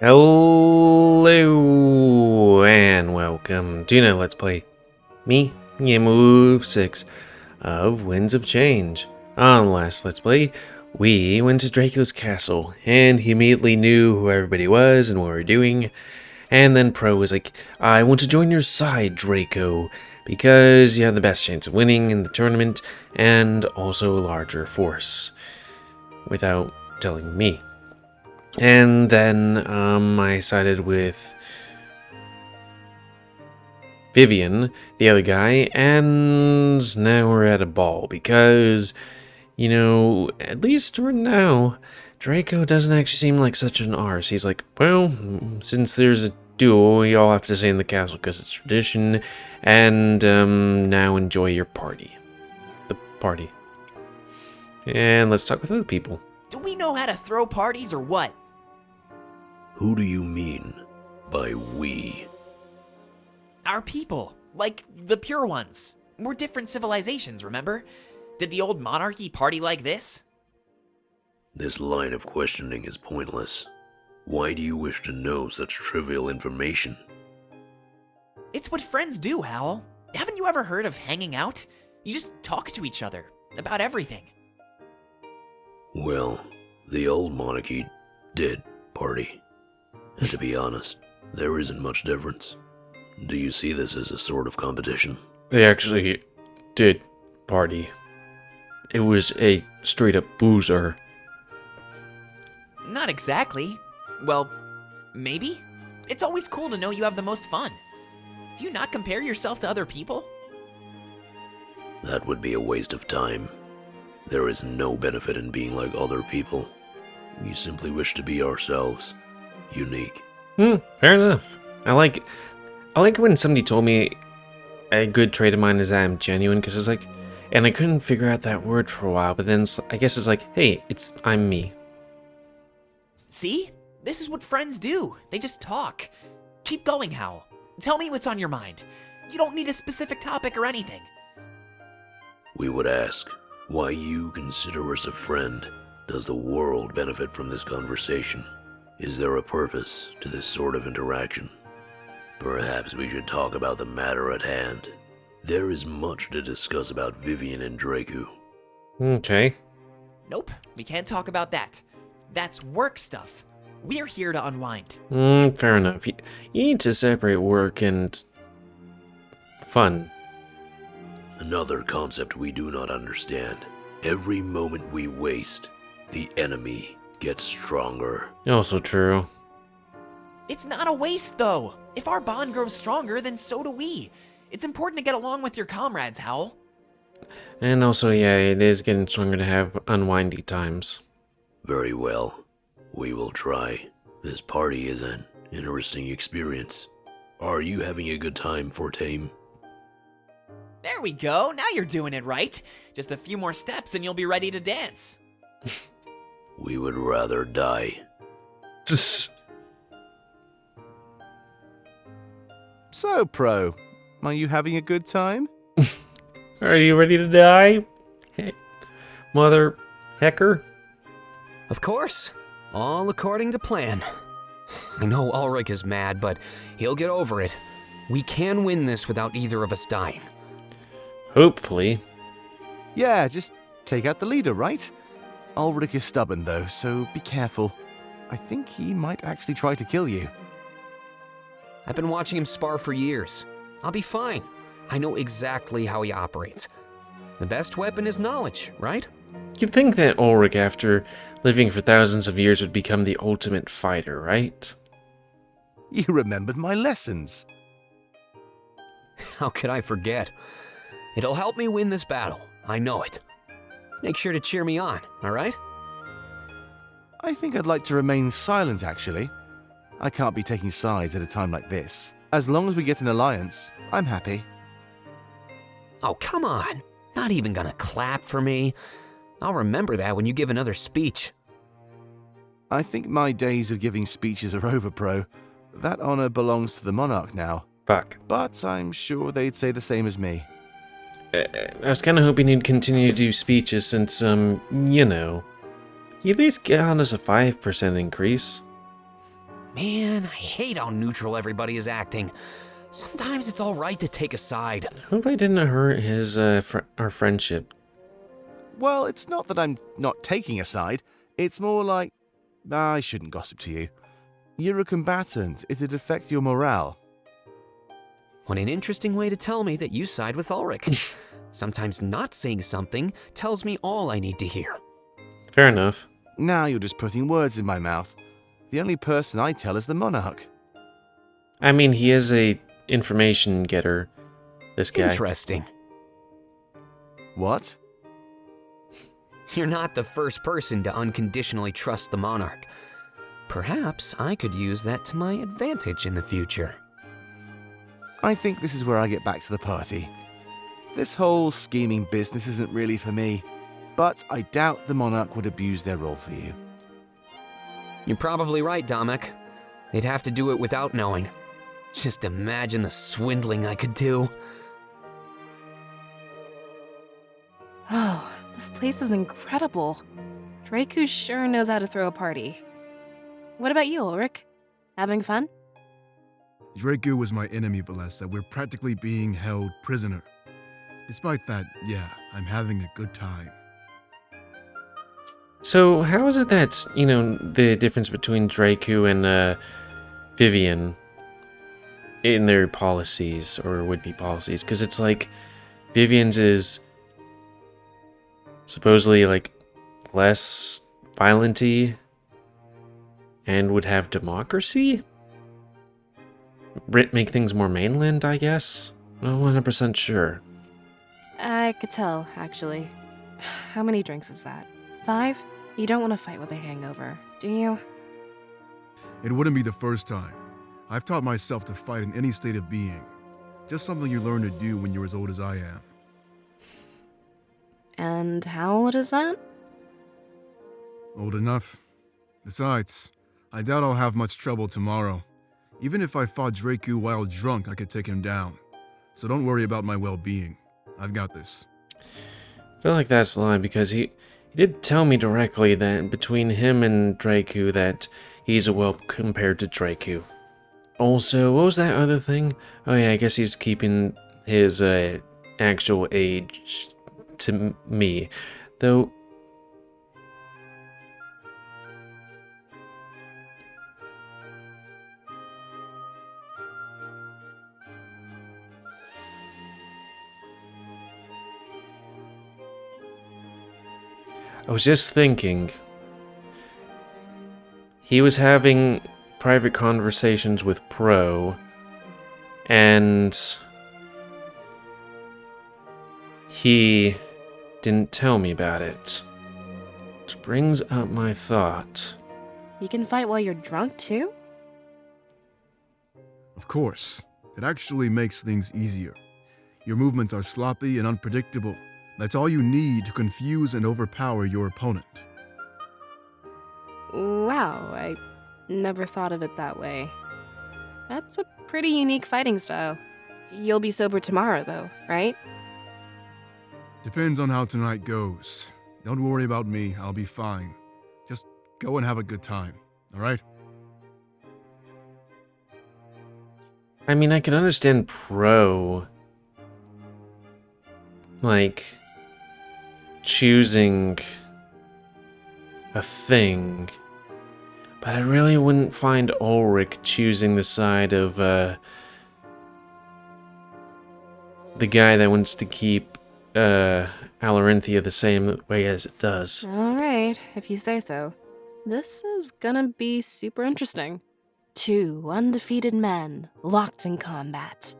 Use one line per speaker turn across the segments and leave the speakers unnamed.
Hello and welcome to another Let's Play. Me, GamerWolfSix of Winds of Change. On the last Let's Play, we went to Draco's castle, and he immediately knew who everybody was and what we were doing. And then Pro was like, I want to join your side, Draco, because you have the best chance of winning in the tournament, and also a larger force, without telling me. And then I sided with Vivian, the other guy, and now we're at a ball because, at least for now, Draco doesn't actually seem like such an arse. He's like, well, since there's a duel, we all have to stay in the castle because it's tradition, and now enjoy your party. The party. And let's talk with other people.
Do we know how to throw parties or what?
Who do you mean by we?
Our people, like the pure ones. We're different civilizations, remember? Did the old monarchy party like this?
This line of questioning is pointless. Why do you wish to know such trivial information?
It's what friends do, Howell. Haven't you ever heard of hanging out? You just talk to each other about everything.
Well, the old monarchy did party. And to be honest, there isn't much difference. Do you see this as a sort of competition?
They actually did party. It was a straight up boozer.
Not exactly. Well, maybe? It's always cool to know you have the most fun. Do you not compare yourself to other people?
That would be a waste of time. There is no benefit in being like other people. We simply wish to be ourselves. Unique.
Fair enough. I like when somebody told me a good trait of mine is that I'm genuine, because it's like, and I couldn't figure out that word for a while, but then I guess it's like, hey, I'm me.
See? This is what friends do. They just talk. Keep going, Howell. Tell me what's on your mind. You don't need a specific topic or anything.
We would ask, why you consider us a friend? Does the world benefit from this conversation? Is there a purpose to this sort of interaction? Perhaps we should talk about the matter at hand. There is much to discuss about Vivian and Draco.
Okay.
Nope, we can't talk about that. That's work stuff. We're here to unwind.
Fair enough. You need to separate work and fun.
Another concept we do not understand. Every moment we waste, the enemy gets stronger.
Also true.
It's not a waste, though. If our bond grows stronger, then so do we. It's important to get along with your comrades, Howell.
And also, yeah, it is getting stronger to have unwindy times.
Very well. We will try. This party is an interesting experience. Are you having a good time, Fortame?
There we go. Now you're doing it right. Just a few more steps and you'll be ready to dance.
We would rather die.
So, Pro, are you having a good time?
Are you ready to die? Hey, mother hecker?
Of course. All according to plan. I know Ulrich is mad, but he'll get over it. We can win this without either of us dying.
Hopefully.
Yeah, just take out the leader, right? Ulrich is stubborn, though, so be careful. I think he might actually try to kill you.
I've been watching him spar for years. I'll be fine. I know exactly how he operates. The best weapon is knowledge, right?
You'd think that Ulrich, after living for thousands of years, would become the ultimate fighter, right?
You remembered my lessons.
How could I forget? It'll help me win this battle. I know it. Make sure to cheer me on, all right?
I think I'd like to remain silent, actually. I can't be taking sides at a time like this. As long as we get an alliance, I'm happy.
Oh, come on. Not even gonna clap for me. I'll remember that when you give another speech.
I think my days of giving speeches are over, Pro. That honor belongs to the monarch now.
Fuck.
But I'm sure they'd say the same as me.
I was kind of hoping he'd continue to do speeches since, he at least got us a 5% increase.
Man, I hate how neutral everybody is acting. Sometimes it's alright to take a side.
Hope I didn't hurt his our friendship.
Well, it's not that I'm not taking a side. It's more like, I shouldn't gossip to you. You're a combatant. It'd affect your morale.
What an interesting way to tell me that you side with Ulrich. Sometimes not saying something tells me all I need to hear.
Fair enough.
Now you're just putting words in my mouth. The only person I tell is the monarch.
I mean, he is a information getter, this guy.
Interesting.
What?
You're not the first person to unconditionally trust the monarch. Perhaps I could use that to my advantage in the future.
I think this is where I get back to the party. This whole scheming business isn't really for me, but I doubt the monarch would abuse their role for you.
You're probably right, Domek. They'd have to do it without knowing. Just imagine the swindling I could do.
Oh, this place is incredible. Draku sure knows how to throw a party. What about you, Ulrich? Having fun?
Draku was my enemy, Valessa. We're practically being held prisoner. Despite that, yeah, I'm having a good time.
So, how is it that, you know, the difference between Draku and Vivian in their policies, or would-be policies? Because it's like, Vivian's is supposedly, like, less violent-y and would have democracy? Make things more mainland, I guess? Not 100% sure.
I could tell, actually. How many drinks is that? 5? You don't want to fight with a hangover, do you?
It wouldn't be the first time. I've taught myself to fight in any state of being. Just something you learn to do when you're as old as I am.
And how old is that?
Old enough. Besides, I doubt I'll have much trouble tomorrow. Even if I fought Draku while drunk, I could take him down. So don't worry about my well-being. I've got this.
I feel like that's a lie because he did tell me directly that between him and Draku that he's a whelp compared to Draku. Also, what was that other thing? Oh yeah, I guess he's keeping his actual age to me. Though, I was just thinking, he was having private conversations with Pro, and he didn't tell me about it. Which brings up my thought.
You can fight while you're drunk, too?
Of course. It actually makes things easier. Your movements are sloppy and unpredictable. That's all you need to confuse and overpower your opponent.
Wow, I never thought of it that way. That's a pretty unique fighting style. You'll be sober tomorrow, though, right?
Depends on how tonight goes. Don't worry about me, I'll be fine. Just go and have a good time, alright?
I mean, I can understand Pro, like, choosing a thing, but I really wouldn't find Ulrich choosing the side of the guy that wants to keep Alarinthia the same way as it does.
Alright, if you say so. This is gonna be super interesting. 2 undefeated men, locked in combat.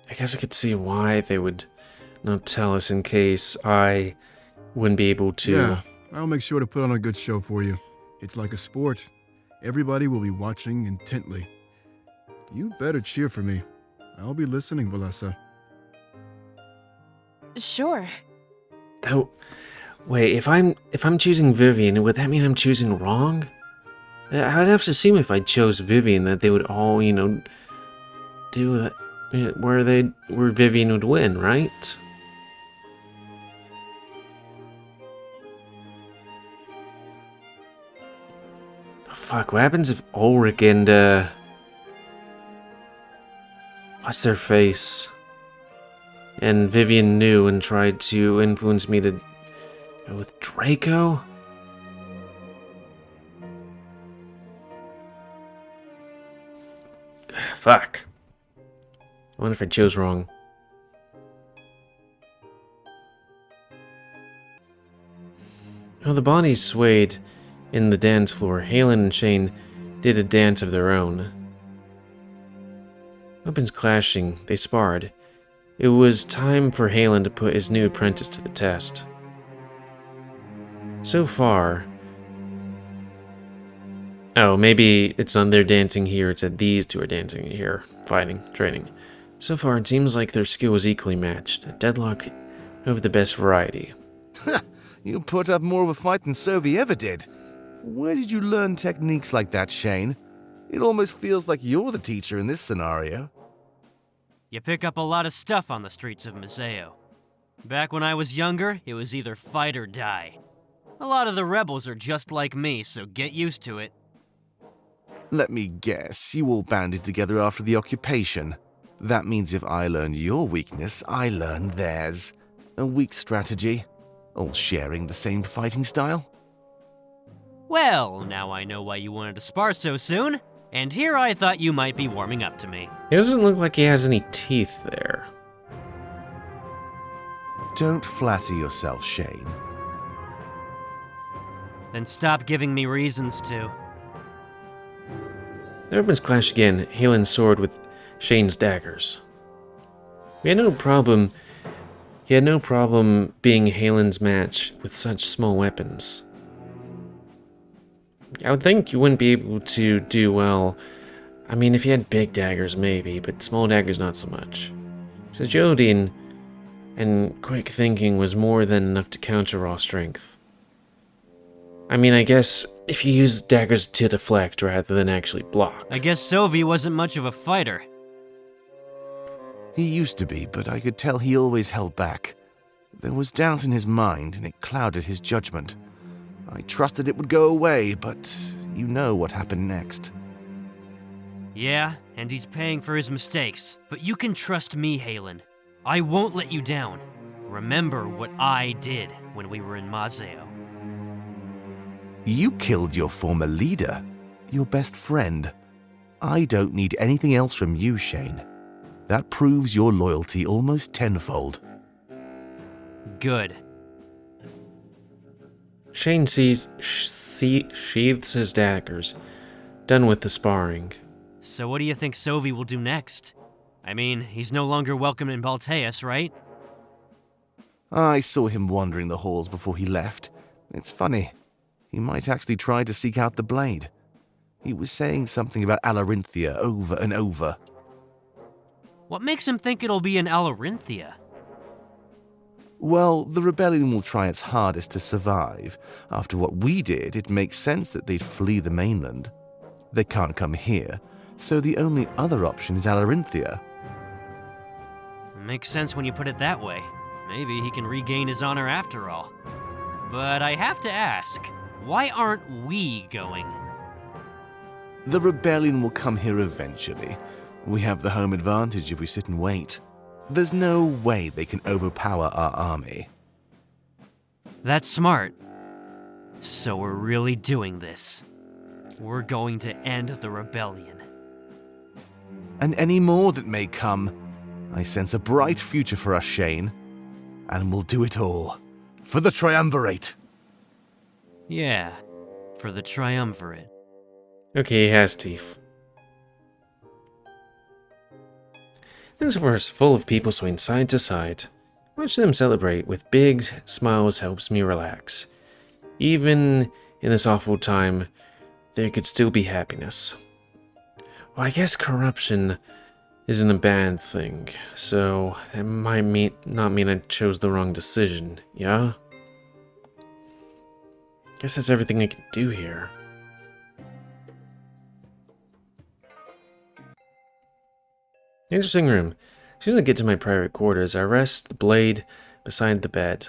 I guess I could see why they would not tell us in case I wouldn't be able to.
Yeah, I'll make sure to put on a good show for you. It's like a sport. Everybody will be watching intently. You better cheer for me. I'll be listening, Valessa.
Sure.
Though, wait, if I'm choosing Vivian, would that mean I'm choosing wrong? I'd have to assume if I chose Vivian that they would all, you know, do that where Vivian would win, right? Fuck, what happens if Ulrich and, what's their face? And Vivian knew and tried to influence me to go with Draco? Fuck. I wonder if I chose wrong. While the bodies swayed in the dance floor, Halen and Shane did a dance of their own. Weapons clashing, they sparred. It was time for Halen to put his new apprentice to the test. So far... Oh, maybe it's on their dancing here, it's that these two are dancing here, fighting, training. So far, it seems like their skill was equally matched, a deadlock of the best variety.
You put up more of a fight than Sovy ever did. Where did you learn techniques like that, Shane? It almost feels like you're the teacher in this scenario.
You pick up a lot of stuff on the streets of Museo. Back when I was younger, it was either fight or die. A lot of the rebels are just like me, so get used to it.
Let me guess, you all banded together after the occupation. That means if I learn your weakness, I learn theirs. A weak strategy. All sharing the same fighting style?
Well, now I know why you wanted to spar so soon, and here I thought you might be warming up to me.
He doesn't look like he has any teeth there.
Don't flatter yourself, Shane.
Then stop giving me reasons to.
The weapons clash again, Halen soared with Shane's daggers. He had no problem being Halen's match with such small weapons. I would think you wouldn't be able to do well. I mean, if you had big daggers, maybe, but small daggers, not so much. So agility and quick thinking was more than enough to counter raw strength. I mean, I guess if you use daggers to deflect rather than actually block.
I guess Sovy wasn't much of a fighter.
He used to be, but I could tell he always held back. There was doubt in his mind, and it clouded his judgment. I trusted it would go away, but you know what happened next.
Yeah, and he's paying for his mistakes. But you can trust me, Halen. I won't let you down. Remember what I did when we were in Museo.
You killed your former leader, your best friend. I don't need anything else from you, Shane. That proves your loyalty almost tenfold.
Good.
Shane sheathes his daggers, done with the sparring.
So what do you think Sovy will do next? I mean, he's no longer welcome in Balteus, right?
I saw him wandering the halls before he left. It's funny. He might actually try to seek out the blade. He was saying something about Alarinthia over and over.
What makes him think it'll be in Alarinthia?
Well, the rebellion will try its hardest to survive. After what we did, it makes sense that they'd flee the mainland. They can't come here, so the only other option is Alarinthia.
Makes sense when you put it that way. Maybe he can regain his honor after all. But I have to ask, why aren't we going?
The rebellion will come here eventually. We have the home advantage if we sit and wait. There's no way they can overpower our army.
That's smart. So we're really doing this. We're going to end the rebellion.
And any more that may come. I sense a bright future for us, Shane. And we'll do it all. For the Triumvirate.
Yeah, for the Triumvirate.
Okay, he has teeth. This floor is full of people swaying side to side. Watch them celebrate with big smiles helps me relax. Even in this awful time, there could still be happiness. Well, I guess corruption isn't a bad thing, so that might not mean I chose the wrong decision, yeah? Guess that's everything I can do here. Interesting room. As soon as I get to my private quarters, I rest the blade beside the bed.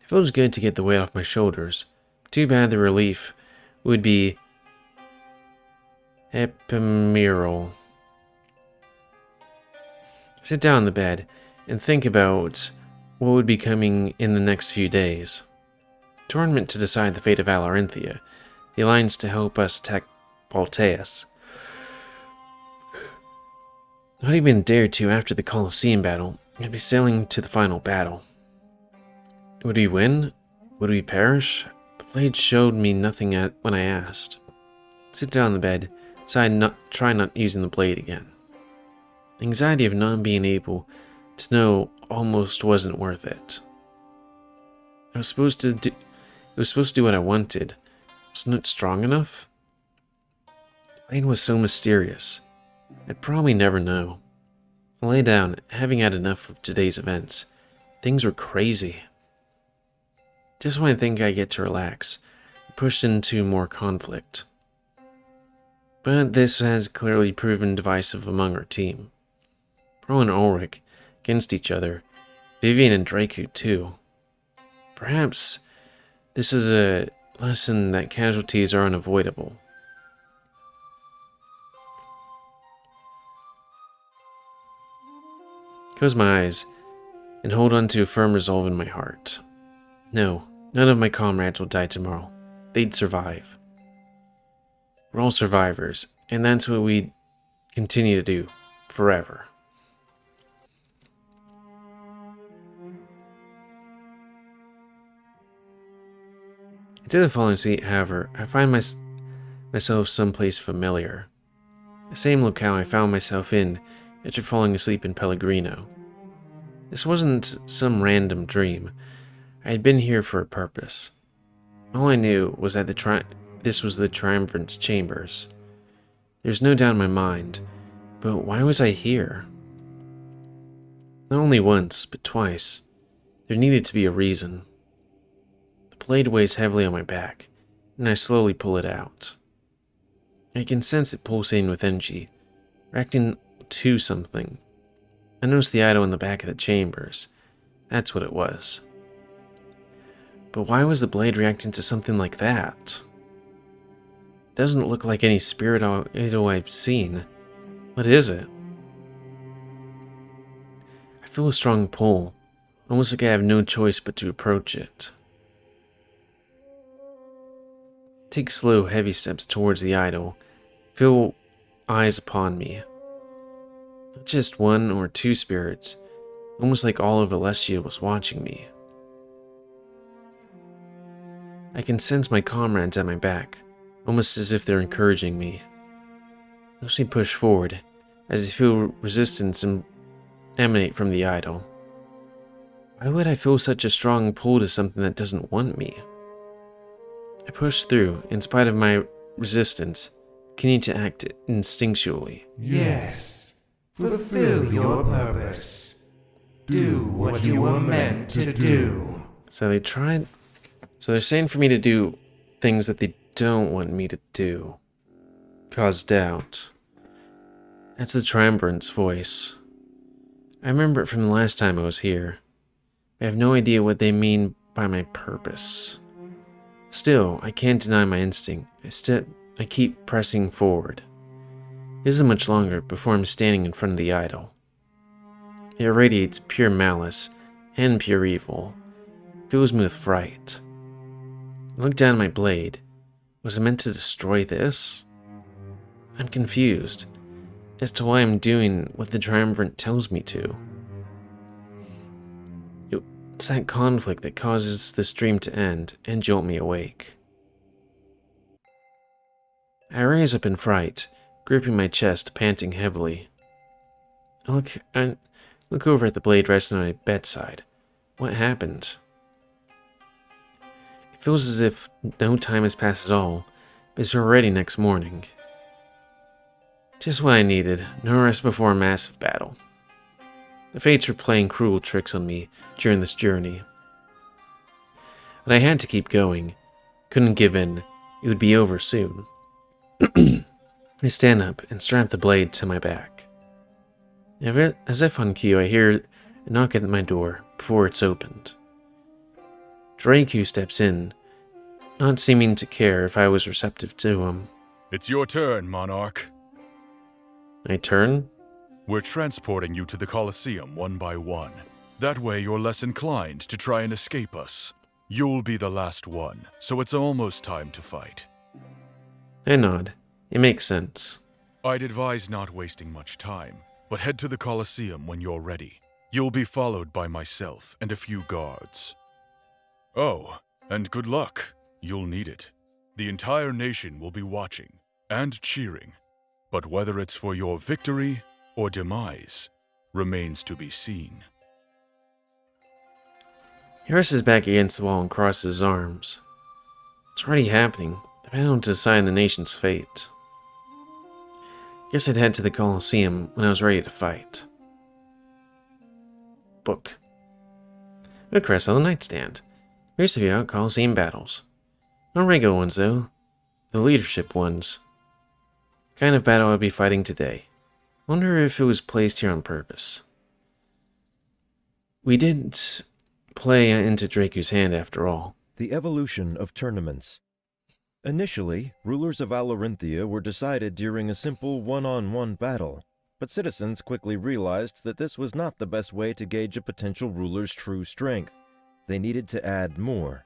It feels good to get the weight off my shoulders. Too bad the relief would be Ephemeral. Sit down on the bed and think about what would be coming in the next few days. Tournament to decide the fate of Alarinthia. The alliance to help us attack Balteus. Not even dared to after the Colosseum battle. I'd be sailing to the final battle. Would we win? Would we perish? The blade showed me nothing when I asked. Sit down on the bed, try not using the blade again. The anxiety of not being able to know almost wasn't worth it. It was supposed to do what I wanted. Wasn't it strong enough? The blade was so mysterious. I'd probably never know. I lay down, having had enough of today's events. Things were crazy. Just when I think I get to relax, I'm pushed into more conflict. But this has clearly proven divisive among our team. Pro and Ulrich against each other, Vivian and Draku too. Perhaps this is a lesson that casualties are unavoidable. Close my eyes and hold on to a firm resolve in my heart. No, none of my comrades will die tomorrow. They'd survive. We're all survivors, and that's what we continue to do, forever. Instead of falling asleep, however, I find myself someplace familiar. The same locale I found myself in after falling asleep in Pellegrino. This wasn't some random dream. I had been here for a purpose. All I knew was that this was the Triumvirate Chambers. There's no doubt in my mind, but why was I here? Not only once, but twice. There needed to be a reason. The blade weighs heavily on my back, and I slowly pull it out. I can sense it pulsating with energy, reacting to something. I noticed the idol in the back of the chambers. That's what it was. But why was the blade reacting to something like that? Doesn't look like any spirit idol I've seen. What is it? I feel a strong pull, almost like I have no choice but to approach it. Take slow, heavy steps towards the idol. Feel eyes upon me. Not just one or two spirits, almost like all of Alessia was watching me. I can sense my comrades at my back, almost as if they're encouraging me. Notice me push forward, as I feel resistance emanate from the idol. Why would I feel such a strong pull to something that doesn't want me? I push through, in spite of my resistance, continuing to act instinctually.
Yes, fulfill your purpose. Do what you were meant to do.
So they're saying for me to do things that they don't want me to do. Cause doubt. That's the Triumvirate's voice. I remember it from the last time I was here. I have no idea what they mean by my purpose. Still, I can't deny my instinct. I keep pressing forward. It isn't much longer before I'm standing in front of the idol. It radiates pure malice and pure evil. It fills me with fright. I look down at my blade. Was it meant to destroy this? I'm confused as to why I'm doing what the Triumvirate tells me to. It's that conflict that causes this dream to end and jolt me awake. I raise up in fright, gripping my chest, panting heavily. I look over at the blade resting on my bedside. What happened? It feels as if no time has passed at all, but it's already next morning. Just what I needed, no rest before a massive battle. The fates were playing cruel tricks on me during this journey. But I had to keep going. Couldn't give in. It would be over soon. I stand up and strap the blade to my back. As if on cue, I hear a knock at my door before it's opened. Draku steps in, not seeming to care if I was receptive to him.
It's your turn, Monarch.
My turn?
We're transporting you to the Colosseum one by one. That way you're less inclined to try and escape us. You'll be the last one, so it's almost time to fight.
I nod. It makes sense.
I'd advise not wasting much time, but head to the Colosseum when you're ready. You'll be followed by myself and a few guards. Oh, and good luck. You'll need it. The entire nation will be watching and cheering, but whether it's for your victory or demise remains to be seen.
He rests his back against the wall and crosses his arms. It's already happening. The battle to decide the nation's fate. Guess I'd head to the Colosseum when I was ready to fight. Book. Book rests on the nightstand. There used to be out Colosseum battles. Not regular ones, though. The leadership ones. Kind of battle I'd be fighting today. Wonder if it was placed here on purpose. We didn't play into Draku's hand after all.
The evolution of tournaments. Initially, rulers of Alarinthia were decided during a simple one-on-one battle, but citizens quickly realized that this was not the best way to gauge a potential ruler's true strength. They needed to add more.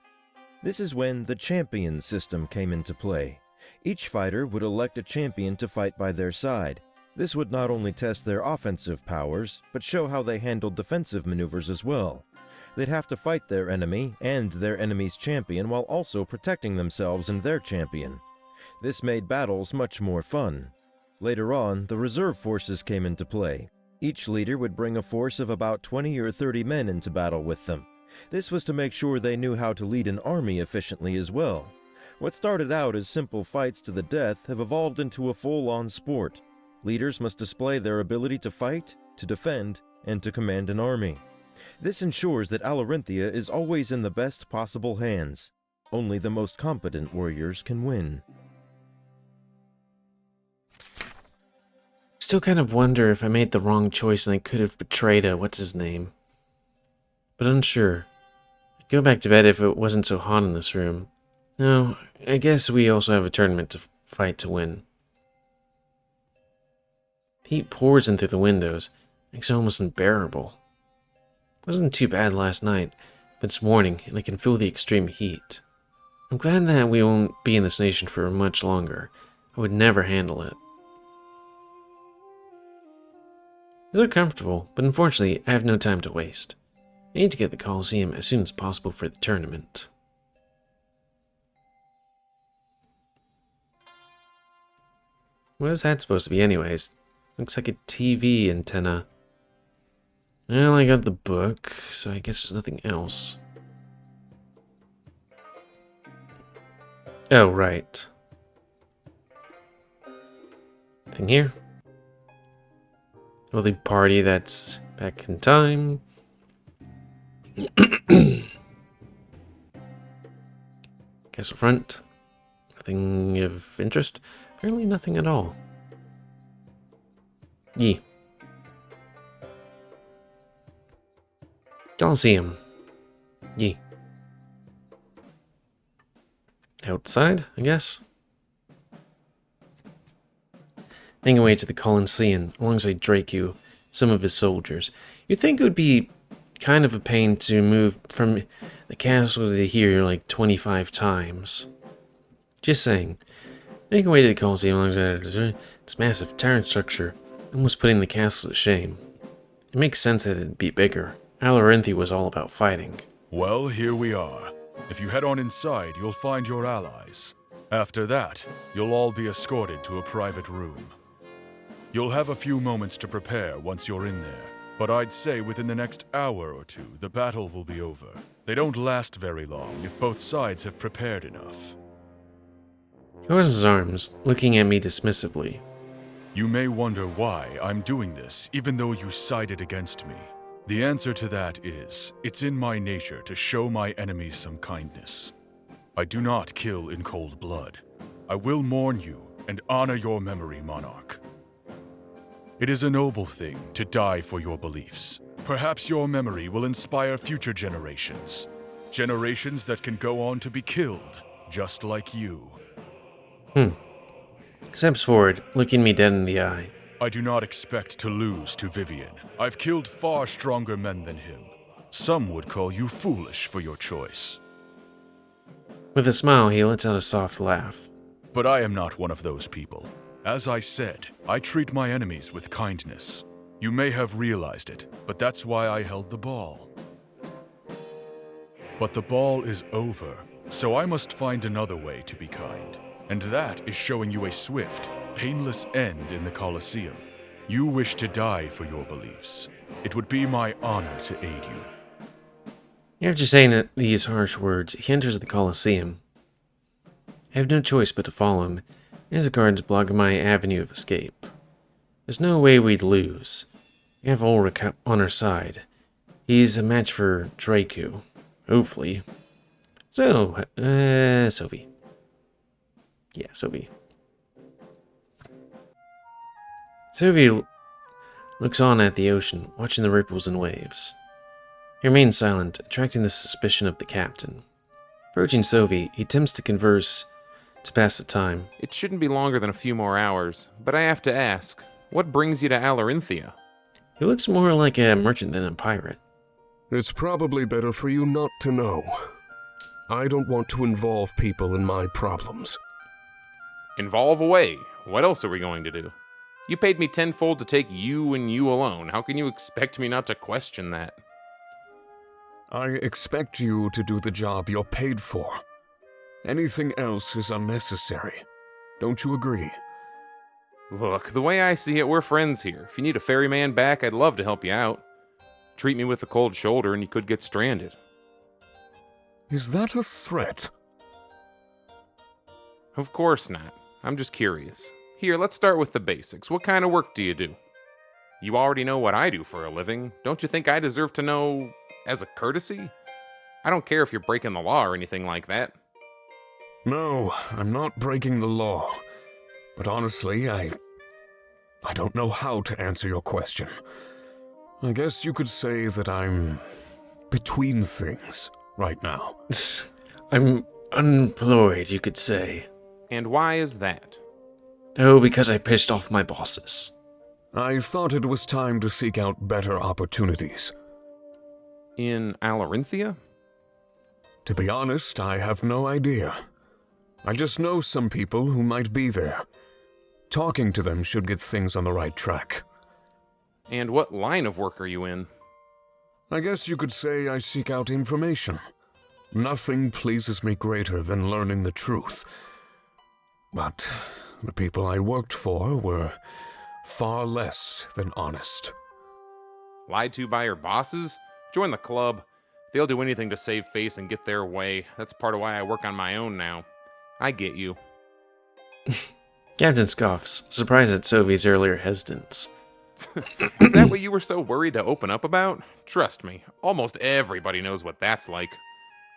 This is when the champion system came into play. Each fighter would elect a champion to fight by their side. This would not only test their offensive powers, but show how they handled defensive maneuvers as well. They'd have to fight their enemy and their enemy's champion while also protecting themselves and their champion. This made battles much more fun. Later on, the reserve forces came into play. Each leader would bring a force of about 20 or 30 men into battle with them. This was to make sure they knew how to lead an army efficiently as well. What started out as simple fights to the death have evolved into a full-on sport. Leaders must display their ability to fight, to defend, and to command an army. This ensures that Alarinthia is always in the best possible hands. Only the most competent warriors can win.
Still kind of wonder if I made the wrong choice and I could have betrayed what's-his-name. But unsure. I'd go back to bed if it wasn't so hot in this room. No, I guess we also have a tournament to fight to win. The heat pours in through the windows. Makes it almost unbearable. Wasn't too bad last night, but it's morning and I can feel the extreme heat. I'm glad that we won't be in this nation for much longer. I would never handle it. It's so comfortable, but unfortunately I have no time to waste. I need to get the Colosseum as soon as possible for the tournament. What is that supposed to be anyways? Looks like a TV antenna. Well, I got the book, so I guess there's nothing else. Oh, right. Nothing here. Well, the party that's back in time. Castle front. Nothing of interest. Apparently nothing at all. Yee. Colosseum. Yee. Outside, I guess. Making away to the Colosseum alongside Draku, some of his soldiers. You'd think it would be kind of a pain to move from the castle to here like 25 times. Just saying. Making away to the Colosseum alongside its massive tower structure, almost putting the castle to shame. It makes sense that it'd be bigger. Alarinthia was all about fighting.
Well, here we are. If you head on inside, you'll find your allies. After that, you'll all be escorted to a private room. You'll have a few moments to prepare once you're in there, but I'd say within the next hour or two, the battle will be over. They don't last very long if both sides have prepared enough.
He crosses his arms, looking at me dismissively.
You may wonder why I'm doing this, even though you sided against me. The answer to that is, it's in my nature to show my enemies some kindness. I do not kill in cold blood. I will mourn you and honor your memory, Monarch. It is a noble thing to die for your beliefs. Perhaps your memory will inspire future generations. Generations that can go on to be killed, just like you.
steps forward, looking me dead in the eye.
I do not expect to lose to Vivian. I've killed far stronger men than him. Some would call you foolish for your choice.
With a smile, he lets out a soft laugh.
But I am not one of those people. As I said, I treat my enemies with kindness. You may have realized it, but that's why I held the ball. But the ball is over, so I must find another way to be kind. And that is showing you a swift, painless end in the Colosseum. You wish to die for your beliefs. It would be my honor to aid you.
After saying these harsh words, he enters the Colosseum. I have no choice but to follow him, as the guards block my avenue of escape. There's no way we'd lose. We have Ulrich on our side. He's a match for Draku. Hopefully. So, Sovy. Yeah, Sovy. Sovy looks on at the ocean, watching the ripples and waves. He remains silent, attracting the suspicion of the captain. Approaching Sovy, he attempts to converse to pass the time.
It shouldn't be longer than a few more hours, but I have to ask, what brings you to Alarinthia?
He looks more like a merchant than a pirate.
It's probably better for you not to know. I don't want to involve people in my problems.
Involve away. What else are we going to do? You paid me tenfold to take you and you alone. How can you expect me not to question that?
I expect you to do the job you're paid for. Anything else is unnecessary. Don't you agree?
Look, the way I see it, we're friends here. If you need a ferryman back, I'd love to help you out. Treat me with a cold shoulder and you could get stranded.
Is that a threat?
Of course not. I'm just curious. Here, let's start with the basics. What kind of work do you do? You already know what I do for a living. Don't you think I deserve to know as a courtesy? I don't care if you're breaking the law or anything like that.
No, I'm not breaking the law. But honestly, I don't know how to answer your question. I guess you could say that I'm between things right now.
I'm unemployed, you could say.
And why is that?
Oh, because I pissed off my bosses.
I thought it was time to seek out better opportunities.
In Alarinthia?
To be honest, I have no idea. I just know some people who might be there. Talking to them should get things on the right track.
And what line of work are you in?
I guess you could say I seek out information. Nothing pleases me greater than learning the truth. But the people I worked for were far less than honest.
Lied to by your bosses? Join the club. They'll do anything to save face and get their way. That's part of why I work on my own now. I get you.
Captain scoffs, surprised at Sovy's earlier hesitance.
Is that what you were so worried to open up about? Trust me, almost everybody knows what that's like.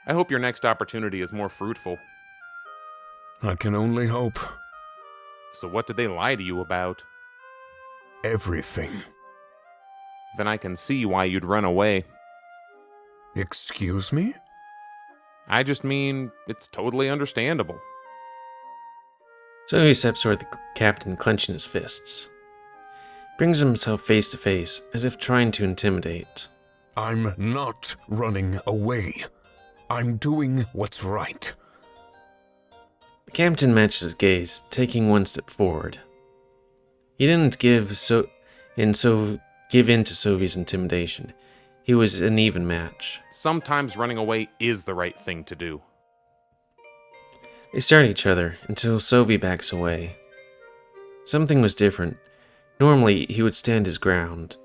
I hope your next opportunity is more fruitful.
I can only hope.
So what did they lie to you about?
Everything.
Then I can see why you'd run away.
Excuse me?
I just mean, it's totally understandable.
So he steps toward the captain, clenching his fists. Brings himself face to face, as if trying to intimidate.
I'm not running away. I'm doing what's right.
The captain matches his gaze, taking one step forward. He didn't give in to Sovy's intimidation. He was an even match.
Sometimes running away is the right thing to do.
They stare at each other until Sovy backs away. Something was different. Normally, he would stand his ground,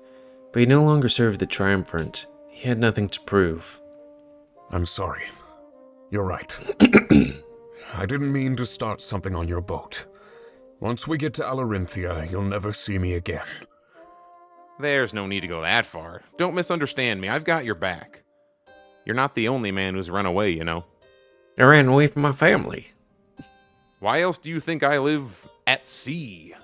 but he no longer served the triumvirate. He had nothing to prove.
I'm sorry. You're right. I didn't mean to start something on your boat. Once we get to Alarinthia, you'll never see me again.
There's no need to go that far. Don't misunderstand me. I've got your back. You're not the only man who's run away, you know.
I ran away from my family.
Why else do you think I live at sea?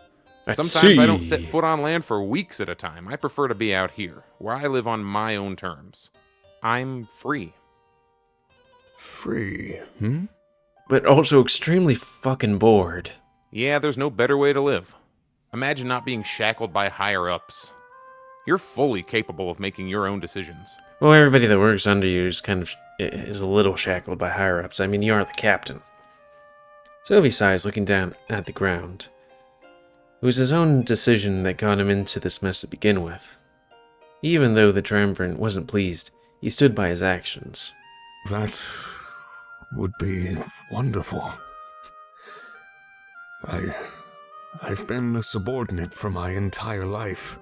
Sometimes
sea.
I don't set foot on land for weeks at a time. I prefer to be out here, where I live on my own terms. I'm free.
Free,
But also extremely fucking bored.
Yeah, there's no better way to live. Imagine not being shackled by higher-ups. You're fully capable of making your own decisions.
Well, everybody that works under you is a little shackled by higher-ups. I mean, you are the captain. Sovy sighs, looking down at the ground. It was his own decision that got him into this mess to begin with. Even though the triumvirate wasn't pleased, he stood by his actions.
That would be wonderful. I've been a subordinate for my entire life.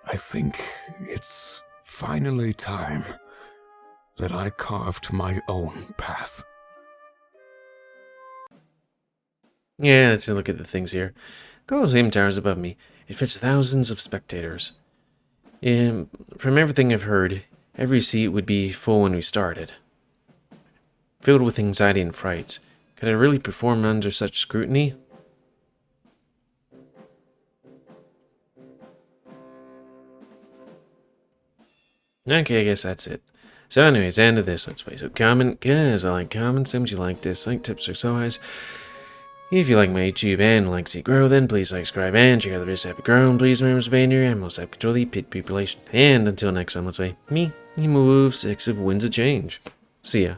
I think it's finally time that I carved my own path.
Yeah, let's look at the things here. Colosseum towers above me. It fits thousands of spectators. From everything I've heard, every seat would be full when we started. Filled with anxiety and fright. Could I really perform under such scrutiny? Okay, I guess that's it. So anyways, end of this Let's Play. So comment, guys, I like comments, and you like, dislike, tips, or otherwise. If you like my YouTube and like to see it grow, then please like, subscribe, and check out the videos that have grown. Please remember to ban your animals that control the pit population. And until next time, let's play me, GamerWolfSix of Winds of Change. See ya.